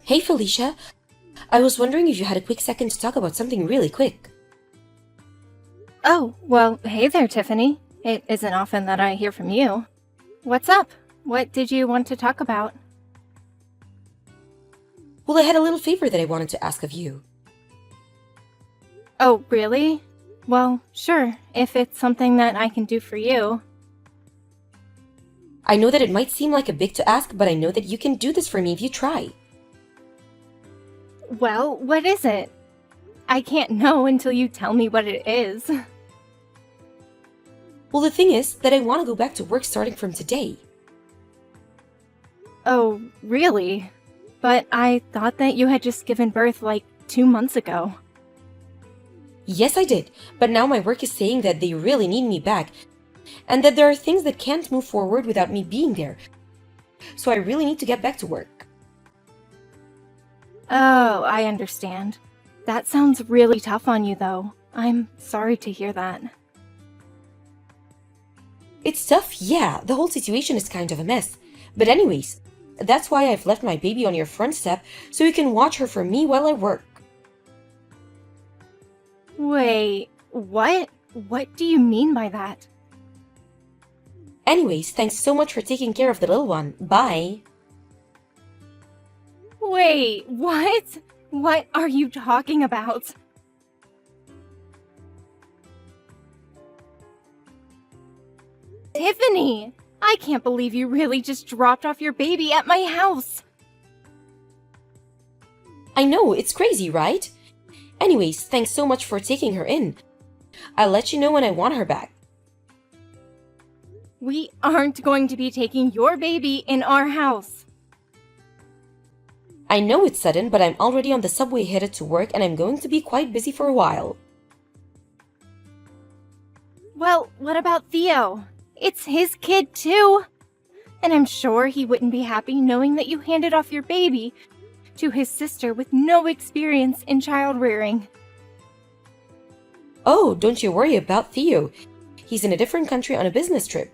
Hey Felicia, I was wondering if you had a quick second to talk about something really quick. Oh, well, hey there, Tiffany. It isn't often that I hear from you. What's up? What did you want to talk about? Well, I had a little favor that I wanted to ask of you. Oh, really? Well, sure, if it's something that I can do for you. I know that it might seem like a big to ask, but I know that you can do this for me if you try. Well, what is it? I can't know until you tell me what it is. Well, the thing is that I want to go back to work starting from today. Oh, really? But I thought that you had just given birth like 2 months ago. Yes, I did, but now my work is saying that they really need me back, and that there are things that can't move forward without me being there. So I really need to get back to work. Oh, I understand. That sounds really tough on you, though. I'm sorry to hear that. It's tough, yeah, the whole situation is kind of a mess. But anyways, that's why I've left my baby on your front step so you can watch her for me while I work. Wait, what? What do you mean by that? Anyways, thanks so much for taking care of the little one. Bye. Wait, what? What are you talking about? Tiffany! I can't believe you really just dropped off your baby at my house! I know, it's crazy, right? Anyways, thanks so much for taking her in. I'll let you know when I want her back. We aren't going to be taking your baby in our house. I know it's sudden, but I'm already on the subway headed to work and I'm going to be quite busy for a while. Well, what about Theo? It's his kid too. And I'm sure he wouldn't be happy knowing that you handed off your baby to his sister with no experience in child rearing. Oh, don't you worry about Theo. He's in a different country on a business trip.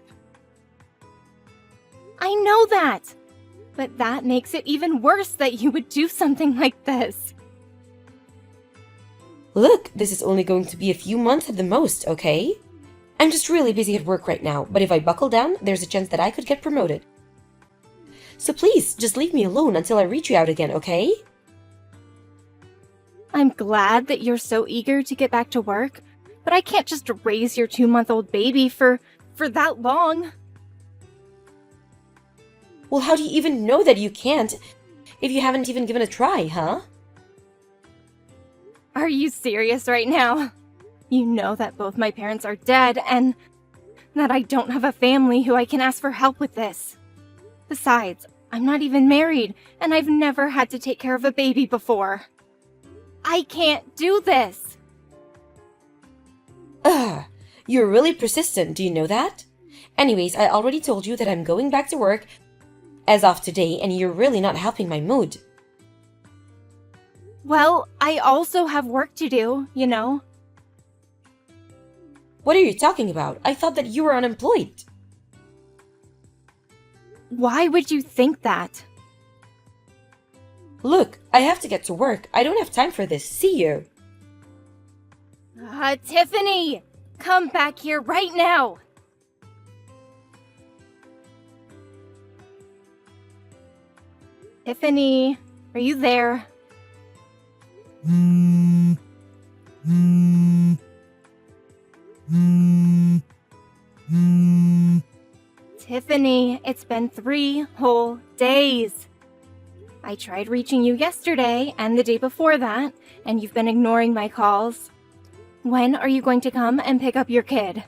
I know that! But that makes it even worse that you would do something like this. Look, this is only going to be a few months at the most, okay? I'm just really busy at work right now, but if I buckle down, there's a chance that I could get promoted. So please, just leave me alone until I reach you out again, okay? I'm glad that you're so eager to get back to work, but I can't just raise your 2-month-old baby for that long. Well, how do you even know that you can't if you haven't even given a try, huh? Are you serious right now? You know that both my parents are dead and that I don't have a family who I can ask for help with this. Besides, I'm not even married and I've never had to take care of a baby before. I can't do this. Ugh, you're really persistent, do you know that? Anyways, I already told you that I'm going back to work as of today, and you're really not helping my mood. Well, I also have work to do, you know. What are you talking about? I thought that you were unemployed. Why would you think that? Look, I have to get to work. I don't have time for this. See you. Tiffany! Come back here right now! Tiffany, are you there? Tiffany, it's been 3 whole days. I tried reaching you yesterday and the day before that, and you've been ignoring my calls. When are you going to come and pick up your kid?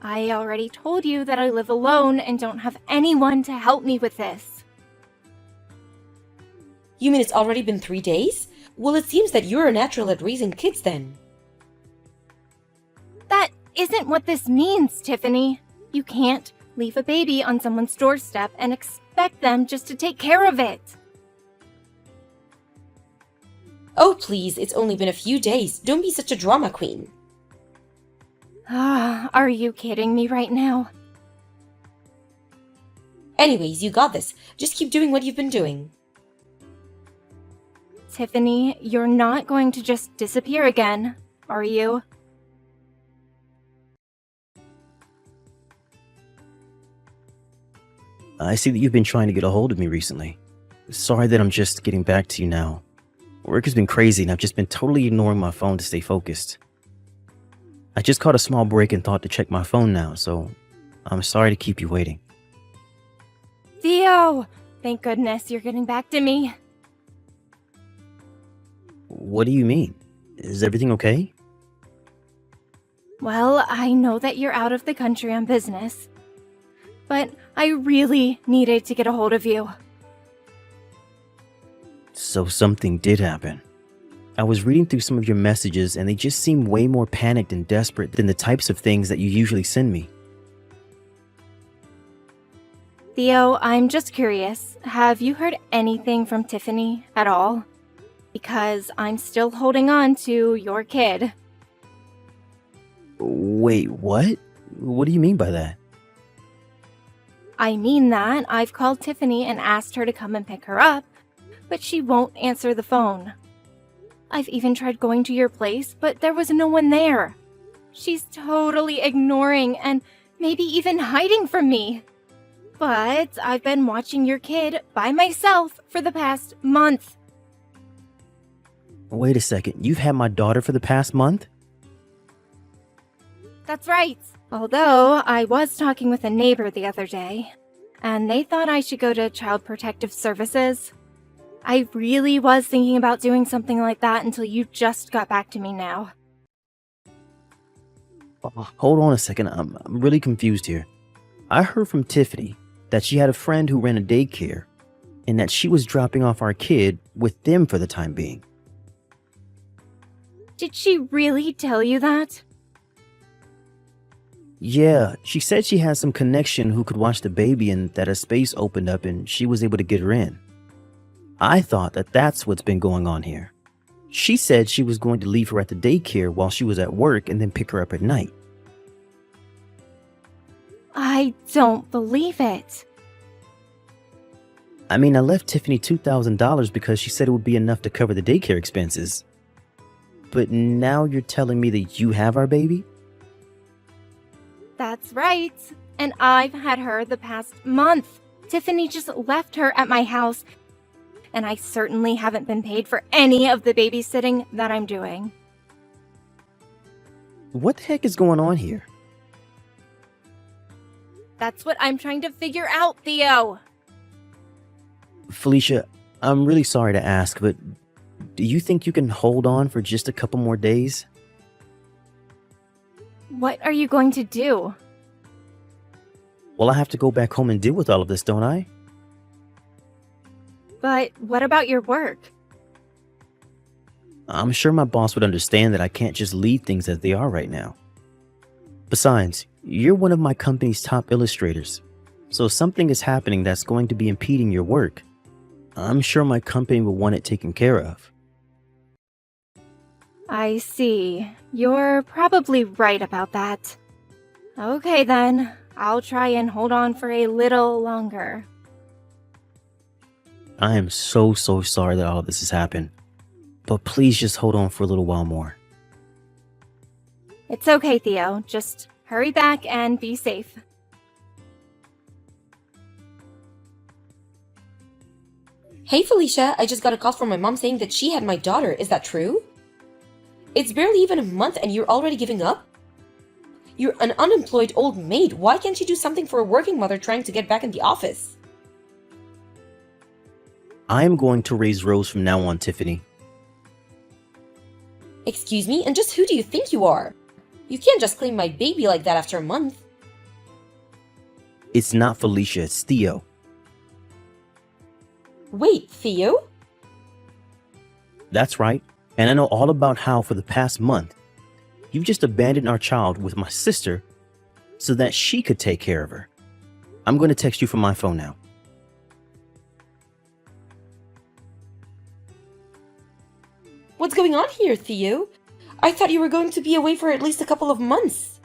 I already told you that I live alone and don't have anyone to help me with this. You mean it's already been 3 days? Well, it seems that you're a natural at raising kids then. That isn't what this means, Tiffany. You can't leave a baby on someone's doorstep and expect them just to take care of it. Oh, please, it's only been a few days. Don't be such a drama queen. Are you kidding me right now? Anyways, you got this. Just keep doing what you've been doing. Tiffany, you're not going to just disappear again, are you? I see that you've been trying to get a hold of me recently. Sorry that I'm just getting back to you now. Work has been crazy and I've just been totally ignoring my phone to stay focused. I just caught a small break and thought to check my phone now, so I'm sorry to keep you waiting. Theo! Thank goodness you're getting back to me. What do you mean? Is everything okay? Well, I know that you're out of the country on business, but I really needed to get a hold of you. So something did happen. I was reading through some of your messages and they just seem way more panicked and desperate than the types of things that you usually send me. Theo, I'm just curious. Have you heard anything from Tiffany at all? Because I'm still holding on to your kid. Wait, what? What do you mean by that? I mean that I've called Tiffany and asked her to come and pick her up, but she won't answer the phone. I've even tried going to your place, but there was no one there. She's totally ignoring and maybe even hiding from me. But I've been watching your kid by myself for the past month. Wait a second, you've had my daughter for the past month? That's right. Although I was talking with a neighbor the other day, and they thought I should go to Child Protective Services. I really was thinking about doing something like that until you just got back to me now. Hold on a second, I'm really confused here. I heard from Tiffany that she had a friend who ran a daycare and that she was dropping off our kid with them for the time being. Did she really tell you that? Yeah, she said she had some connection who could watch the baby and that a space opened up and she was able to get her in. I thought that that's what's been going on here. She said she was going to leave her at the daycare while she was at work and then pick her up at night. I don't believe it. I mean, I left Tiffany $2,000 because she said it would be enough to cover the daycare expenses. But now you're telling me that you have our baby? That's right. And I've had her the past month. Tiffany just left her at my house, and I certainly haven't been paid for any of the babysitting that I'm doing. What the heck is going on here? That's what I'm trying to figure out, Theo. Felicia, I'm really sorry to ask, but do you think you can hold on for just a couple more days? What are you going to do? Well, I have to go back home and deal with all of this, don't I? But what about your work? I'm sure my boss would understand that I can't just leave things as they are right now. Besides, you're one of my company's top illustrators, so if something is happening that's going to be impeding your work, I'm sure my company will want it taken care of. I see. You're probably right about that. Okay then, I'll try and hold on for a little longer. I am so sorry that all of this has happened, but please just hold on for a little while more. It's okay, Theo. Just hurry back and be safe. Hey Felicia, I just got a call from my mom saying that she had my daughter. Is that true? It's barely even a month and you're already giving up? You're an unemployed old maid. Why can't you do something for a working mother trying to get back in the office? I am going to raise Rose from now on, Tiffany. Excuse me, and just who do you think you are? You can't just claim my baby like that after a month. It's not Felicia, it's Theo. Wait, Theo? That's right, and I know all about how for the past month, you've just abandoned our child with my sister so that she could take care of her. I'm going to text you from my phone now. What's going on here, Theo? I thought you were going to be away for at least a couple of months.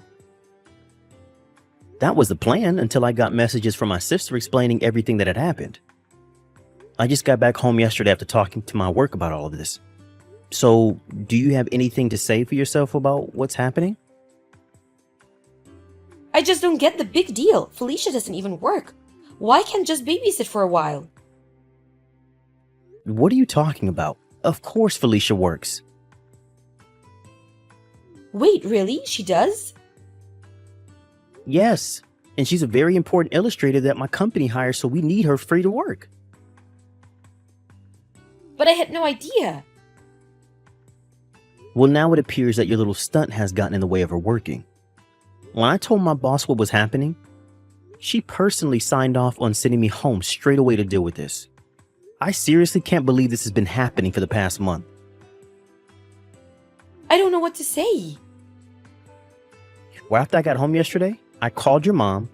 That was the plan until I got messages from my sister explaining everything that had happened. I just got back home yesterday after talking to my work about all of this. So, do you have anything to say for yourself about what's happening? I just don't get the big deal. Felicia doesn't even work. Why can't just babysit for a while? What are you talking about? Of course Felicia works. Wait, really? She does? Yes, and she's a very important illustrator that my company hires, so we need her free to work. But I had no idea. Well, now it appears that your little stunt has gotten in the way of her working. When I told my boss what was happening, she personally signed off on sending me home straight away to deal with this. I seriously can't believe this has been happening for the past month. I don't know what to say. Well, after I got home yesterday, I called your mom,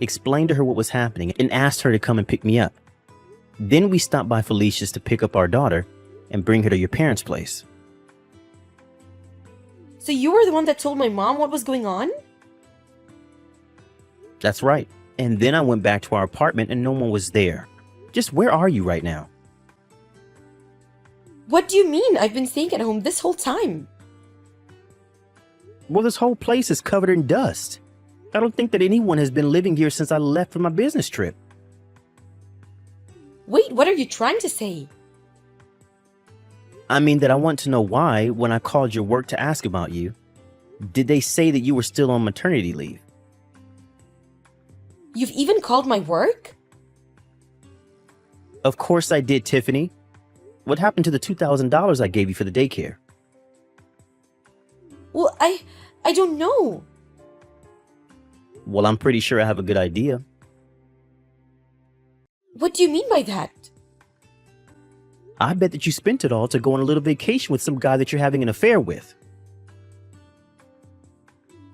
explained to her what was happening, and asked her to come and pick me up. Then we stopped by Felicia's to pick up our daughter and bring her to your parents' place. So you were the one that told my mom what was going on? That's right. And then I went back to our apartment and no one was there. Just where are you right now? What do you mean? I've been staying at home this whole time. Well, this whole place is covered in dust. I don't think that anyone has been living here since I left for my business trip. Wait, what are you trying to say? I mean that I want to know why, when I called your work to ask about you, did they say that you were still on maternity leave? You've even called my work? Of course I did, Tiffany. What happened to the $2,000 I gave you for the daycare? Well, I don't know. Well, I'm pretty sure I have a good idea. What do you mean by that? I bet that you spent it all to go on a little vacation with some guy that you're having an affair with.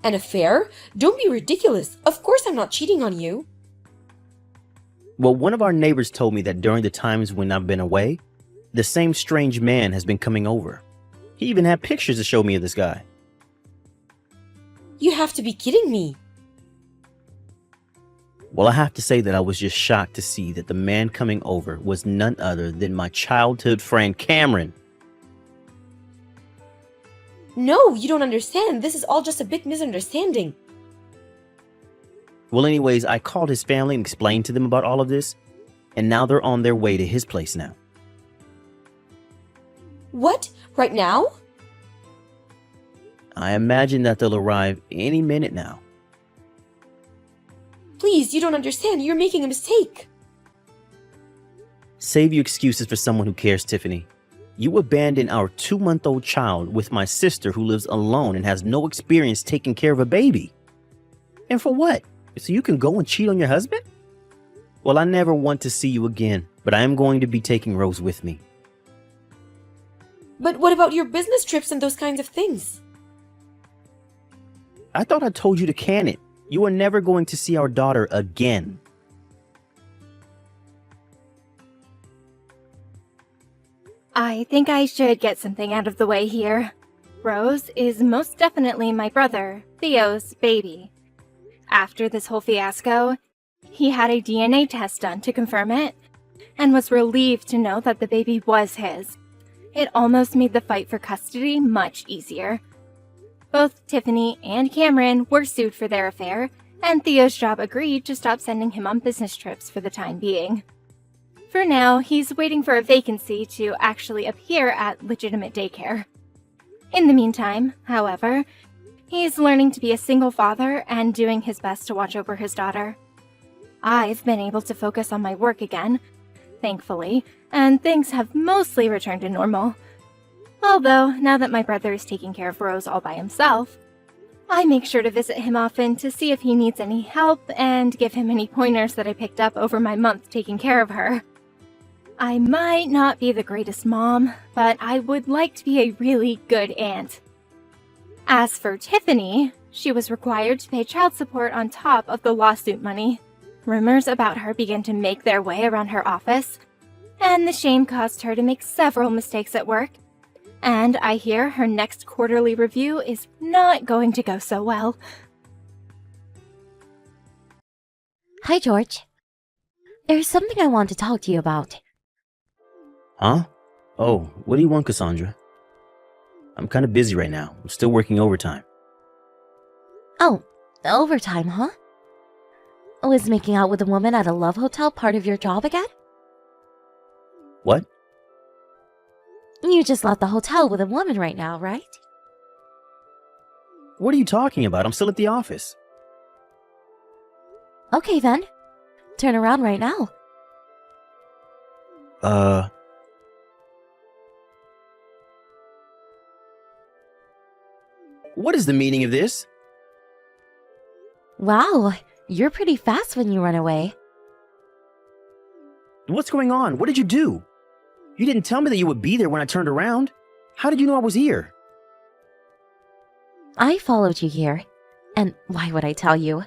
An affair? Don't be ridiculous. Of course I'm not cheating on you. Well, one of our neighbors told me that during the times when I've been away, the same strange man has been coming over. He even had pictures to show me of this guy. You have to be kidding me. Well, I have to say that I was just shocked to see that the man coming over was none other than my childhood friend, Cameron. No, you don't understand. This is all just a big misunderstanding. Well, anyways, I called his family and explained to them about all of this, and now they're on their way to his place now. What? Right now? I imagine that they'll arrive any minute now. Please, you don't understand. You're making a mistake. Save your excuses for someone who cares, Tiffany. You abandoned our 2-month-old child with my sister who lives alone and has no experience taking care of a baby. And for what? So you can go and cheat on your husband? Well, I never want to see you again, but I am going to be taking Rose with me. But what about your business trips and those kinds of things? I thought I told you to can it. You are never going to see our daughter again. I think I should get something out of the way here. Rose is most definitely my brother, Theo's baby. After this whole fiasco, he had a DNA test done to confirm it, and was relieved to know that the baby was his. It almost made the fight for custody much easier. Both Tiffany and Cameron were sued for their affair, and Theo's job agreed to stop sending him on business trips for the time being. For now, he's waiting for a vacancy to actually appear at legitimate daycare. In the meantime, however, he's learning to be a single father and doing his best to watch over his daughter. I've been able to focus on my work again, thankfully, and things have mostly returned to normal. Although, now that my brother is taking care of Rose all by himself, I make sure to visit him often to see if he needs any help and give him any pointers that I picked up over my month taking care of her. I might not be the greatest mom, but I would like to be a really good aunt. As for Tiffany, she was required to pay child support on top of the lawsuit money. Rumors about her began to make their way around her office, and the shame caused her to make several mistakes at work. And I hear her next quarterly review is not going to go so well. Hi, George. There's something I want to talk to you about. Huh? Oh, what do you want, Cassandra? I'm kind of busy right now. I'm still working overtime. Oh, overtime, huh? Was making out with a woman at a love hotel part of your job again? What? You just left the hotel with a woman right now, right? What are you talking about? I'm still at the office. Okay then. Turn around right now. What is the meaning of this? Wow, you're pretty fast when you run away. What's going on? What did you do? You didn't tell me that you would be there when I turned around. How did you know I was here? I followed you here. And why would I tell you?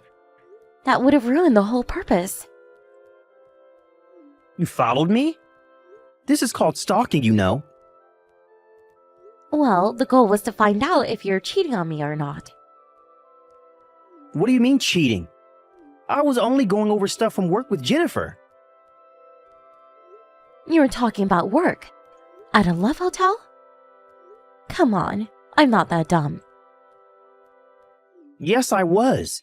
That would have ruined the whole purpose. You followed me? This is called stalking, you know. Well, the goal was to find out if you're cheating on me or not. What do you mean cheating? I was only going over stuff from work with Jennifer. You were talking about work. At a love hotel? Come on, I'm not that dumb. Yes, I was.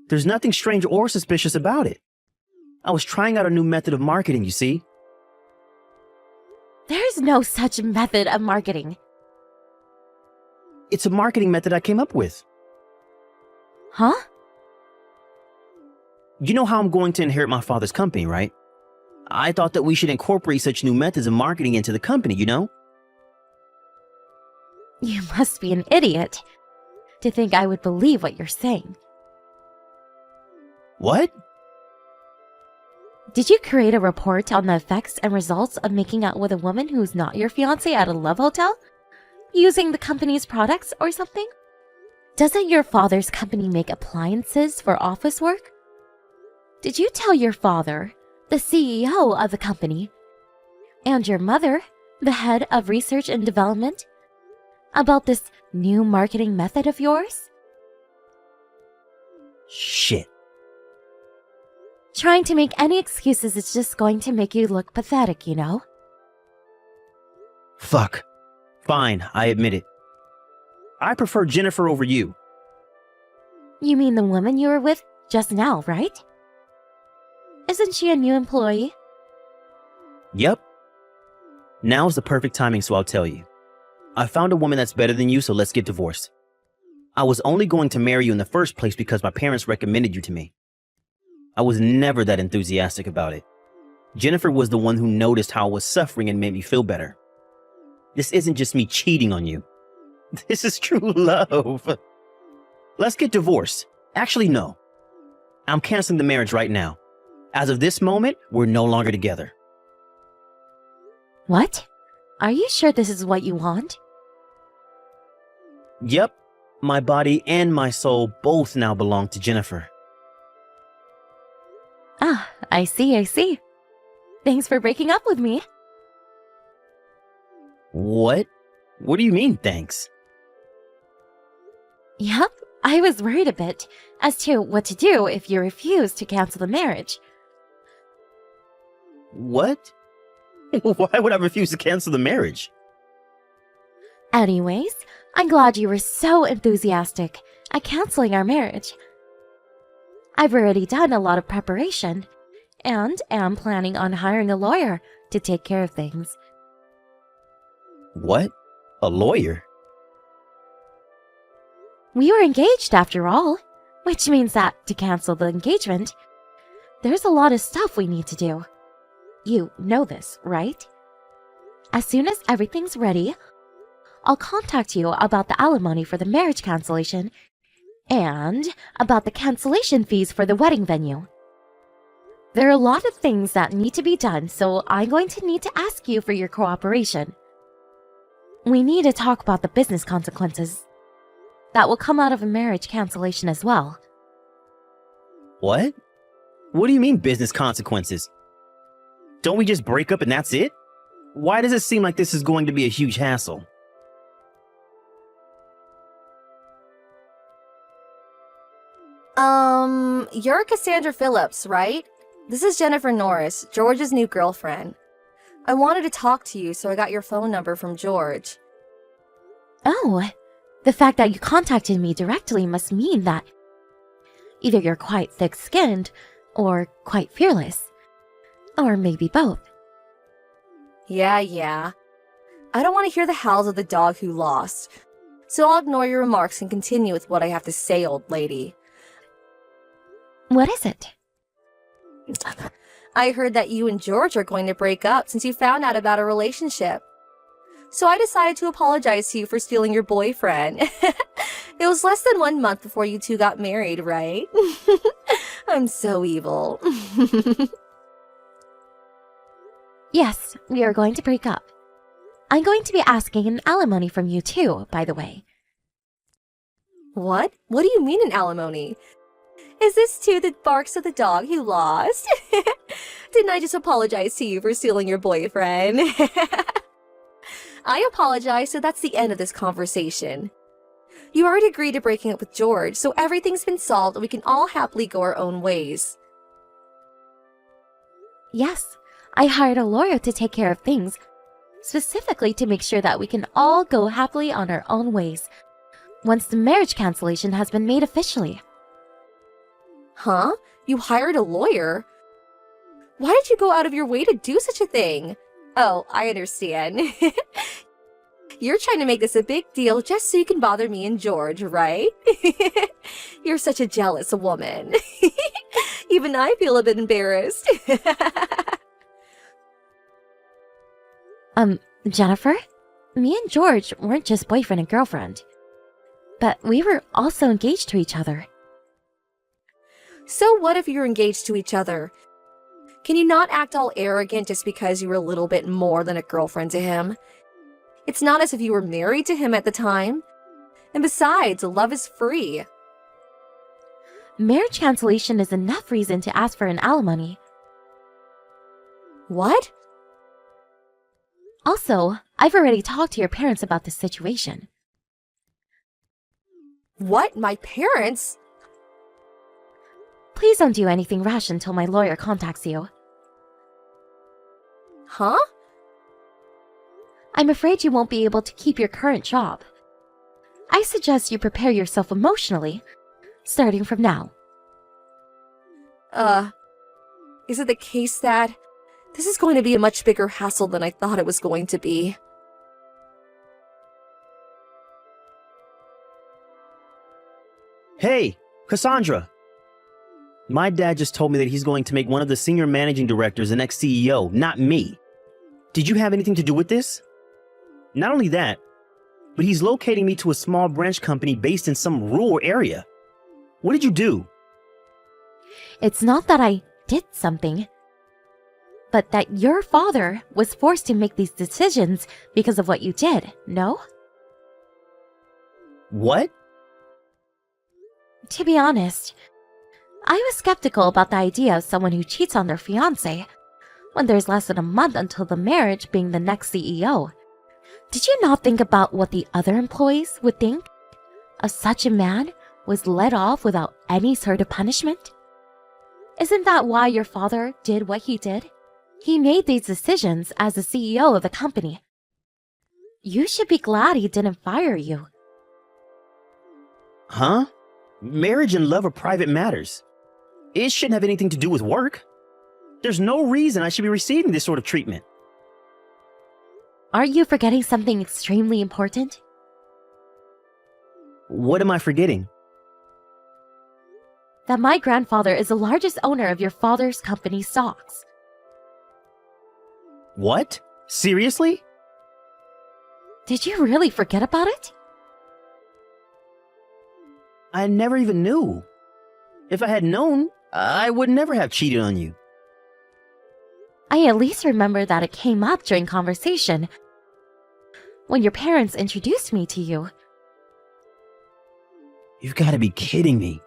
There's nothing strange or suspicious about it. I was trying out a new method of marketing, you see. There's no such method of marketing. It's a marketing method I came up with. Huh? You know how I'm going to inherit my father's company, right? I thought that we should incorporate such new methods of marketing into the company, you know? You must be an idiot to think I would believe what you're saying. What? Did you create a report on the effects and results of making out with a woman who's not your fiancé at a love hotel? Using the company's products or something? Doesn't your father's company make appliances for office work? Did you tell your father, the CEO of the company, and your mother, the head of research and development, about this new marketing method of yours? Shit. Trying to make any excuses is just going to make you look pathetic, you know? Fuck. Fine, I admit it. I prefer Jennifer over you. You mean the woman you were with just now, right? Isn't she a new employee? Yep. Now's the perfect timing, so I'll tell you. I found a woman that's better than you, so let's get divorced. I was only going to marry you in the first place because my parents recommended you to me. I was never that enthusiastic about it. Jennifer was the one who noticed how I was suffering and made me feel better. This isn't just me cheating on you. This is true love. Let's get divorced. Actually, no. I'm canceling the marriage right now. As of this moment, we're no longer together. What? Are you sure this is what you want? Yep. My body and my soul both now belong to Jennifer. Ah, I see. Thanks for breaking up with me. What? What do you mean, thanks? Yep, I was worried a bit as to what to do if you refused to cancel the marriage. What? Why would I refuse to cancel the marriage? Anyways, I'm glad you were so enthusiastic at canceling our marriage. I've already done a lot of preparation and am planning on hiring a lawyer to take care of things. What? A lawyer? We were engaged after all, which means that to cancel the engagement, there's a lot of stuff we need to do. You know this, right? As soon as everything's ready, I'll contact you about the alimony for the marriage cancellation and about the cancellation fees for the wedding venue. There are a lot of things that need to be done, so I'm going to need to ask you for your cooperation. We need to talk about the business consequences that will come out of a marriage cancellation as well. What? What do you mean business consequences? Don't we just break up and that's it? Why does it seem like this is going to be a huge hassle? You're Cassandra Phillips, right? This is Jennifer Norris, George's new girlfriend. I wanted to talk to you, so I got your phone number from George. Oh, the fact that you contacted me directly must mean that either you're quite thick-skinned or quite fearless. Or maybe both. Yeah. I don't want to hear the howls of the dog who lost, so I'll ignore your remarks and continue with what I have to say, old lady. What is it? I heard that you and George are going to break up since you found out about a relationship. So I decided to apologize to you for stealing your boyfriend. It was less than 1 month before you two got married, right? I'm so evil. Yes, we are going to break up. I'm going to be asking an alimony from you too, by the way. What? What do you mean an alimony? Is this too the barks of the dog who lost? Didn't I just apologize to you for stealing your boyfriend? I apologize, so that's the end of this conversation. You already agreed to breaking up with George, so everything's been solved and we can all happily go our own ways. Yes, I hired a lawyer to take care of things, specifically to make sure that we can all go happily on our own ways, once the marriage cancellation has been made officially. Huh? You hired a lawyer? Why did you go out of your way to do such a thing? Oh, I understand. You're trying to make this a big deal just so you can bother me and George, right? You're such a jealous woman. Even I feel a bit embarrassed. Jennifer? Me and George weren't just boyfriend and girlfriend, but we were also engaged to each other. So what if you're engaged to each other? Can you not act all arrogant just because you were a little bit more than a girlfriend to him? It's not as if you were married to him at the time. And besides, love is free. Marriage cancellation is enough reason to ask for an alimony. What? Also, I've already talked to your parents about this situation. What? My parents? Please don't do anything rash until my lawyer contacts you. Huh? I'm afraid you won't be able to keep your current job. I suggest you prepare yourself emotionally, starting from now. Is it the case that this is going to be a much bigger hassle than I thought it was going to be? Hey, Cassandra! My dad just told me that he's going to make one of the senior managing directors the next CEO, not me. Did you have anything to do with this? Not only that, but he's locating me to a small branch company based in some rural area. What did you do? It's not that I did something, but that your father was forced to make these decisions because of what you did, no? What? To be honest, I was skeptical about the idea of someone who cheats on their fiancé when there's less than a month until the marriage being the next CEO. Did you not think about what the other employees would think of such a man was let off without any sort of punishment? Isn't that why your father did what he did? He made these decisions as the CEO of the company. You should be glad he didn't fire you. Huh? Marriage and love are private matters. It shouldn't have anything to do with work. There's no reason I should be receiving this sort of treatment. Aren't you forgetting something extremely important? What am I forgetting? That my grandfather is the largest owner of your father's company stocks. What? Seriously? Did you really forget about it? I never even knew. If I had known, I would never have cheated on you. I at least remember that it came up during conversation when your parents introduced me to you. You've got to be kidding me.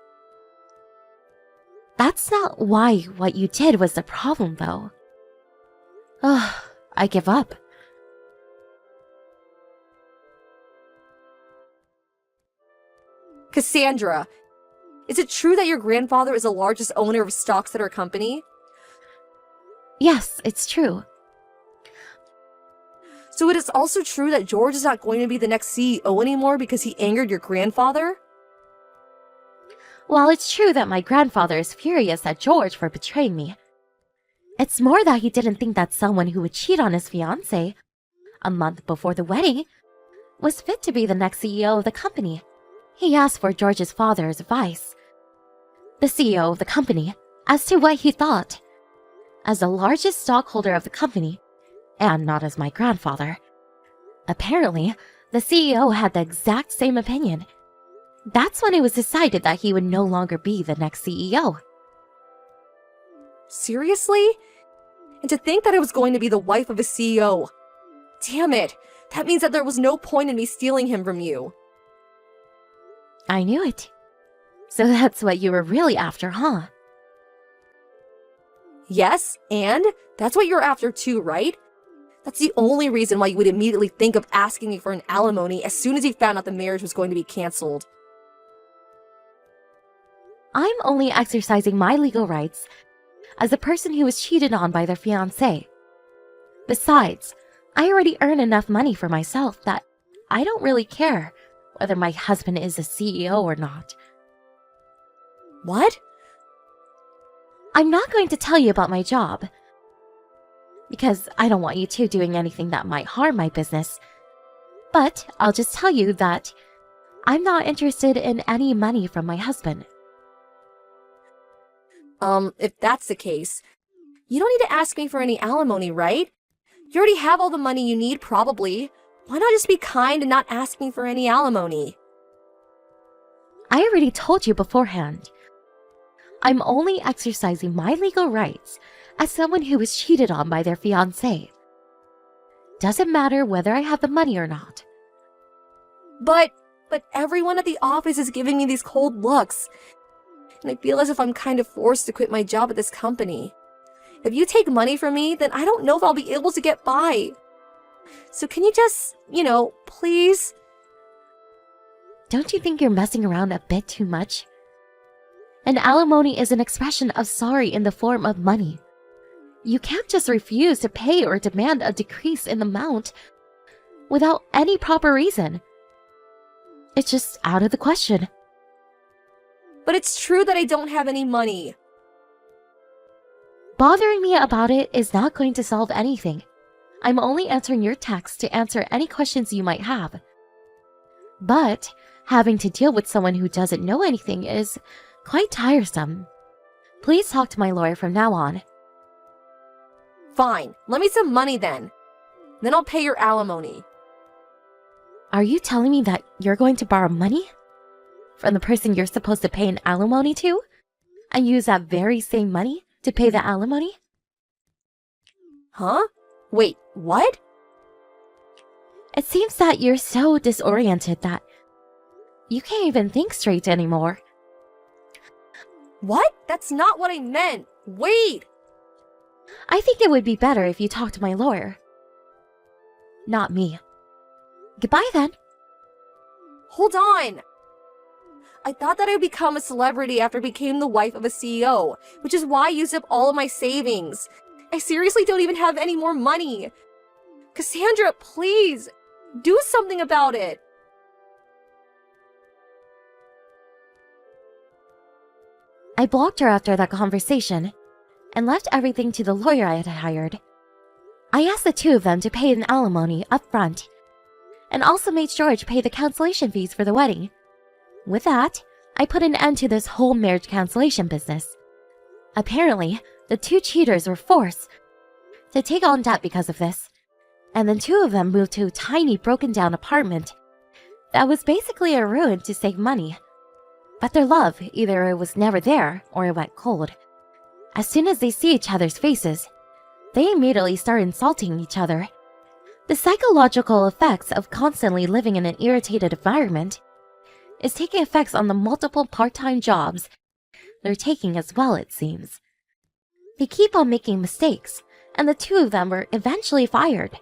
That's not why what you did was the problem, though. Ugh, I give up. Cassandra, is it true that your grandfather is the largest owner of stocks at our company? Yes, it's true. So it is also true that George is not going to be the next CEO anymore because he angered your grandfather? While it's true that my grandfather is furious at George for betraying me, it's more that he didn't think that someone who would cheat on his fiancée a month before the wedding was fit to be the next CEO of the company. He asked for George's father's advice, the CEO of the company, as to what he thought. As the largest stockholder of the company, and not as my grandfather, apparently the CEO had the exact same opinion. That's when it was decided that he would no longer be the next CEO. Seriously? And to think that I was going to be the wife of a CEO. Damn it. That means that there was no point in me stealing him from you. I knew it. So that's what you were really after, huh? Yes, and that's what you're after too, right? That's the only reason why you would immediately think of asking me for an alimony as soon as you found out the marriage was going to be cancelled. I'm only exercising my legal rights as a person who was cheated on by their fiancé. Besides, I already earn enough money for myself that I don't really care whether my husband is a CEO or not. What? I'm not going to tell you about my job, because I don't want you two doing anything that might harm my business. But I'll just tell you that I'm not interested in any money from my husband. If that's the case, you don't need to ask me for any alimony, right? You already have all the money you need, probably. Why not just be kind and not ask me for any alimony? I already told you beforehand. I'm only exercising my legal rights as someone who was cheated on by their fiancé. Doesn't matter whether I have the money or not. But everyone at the office is giving me these cold looks. And I feel as if I'm kind of forced to quit my job at this company. If you take money from me, then I don't know if I'll be able to get by. So can you just, please? Don't you think you're messing around a bit too much? An alimony is an expression of sorry in the form of money. You can't just refuse to pay or demand a decrease in the amount without any proper reason. It's just out of the question. But it's true that I don't have any money. Bothering me about it is not going to solve anything. I'm only answering your text to answer any questions you might have. But having to deal with someone who doesn't know anything is quite tiresome. Please talk to my lawyer from now on. Fine, let me some money then. Then I'll pay your alimony. Are you telling me that you're going to borrow money from the person you're supposed to pay an alimony to, and use that very same money to pay the alimony? Huh? Wait, what? It seems that you're so disoriented that you can't even think straight anymore. What? That's not what I meant. Wait! I think it would be better if you talked to my lawyer. Not me. Goodbye then. Hold on! I thought that I would become a celebrity after I became the wife of a CEO, which is why I used up all of my savings. I seriously don't even have any more money. Cassandra, please, do something about it. I blocked her after that conversation and left everything to the lawyer I had hired. I asked the two of them to pay an alimony up front and also made George pay the cancellation fees for the wedding. With that, I put an end to this whole marriage cancellation business. Apparently, the two cheaters were forced to take on debt because of this, and then two of them moved to a tiny broken-down apartment that was basically a ruin to save money. But their love, either it was never there or it went cold. As soon as they see each other's faces, they immediately start insulting each other. The psychological effects of constantly living in an irritated environment is taking effects on the multiple part-time jobs they're taking as well, it seems. They keep on making mistakes, and the two of them were eventually fired.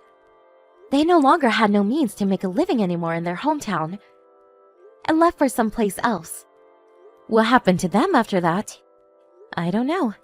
They no longer had no means to make a living anymore in their hometown, and left for someplace else. What happened to them after that? I don't know.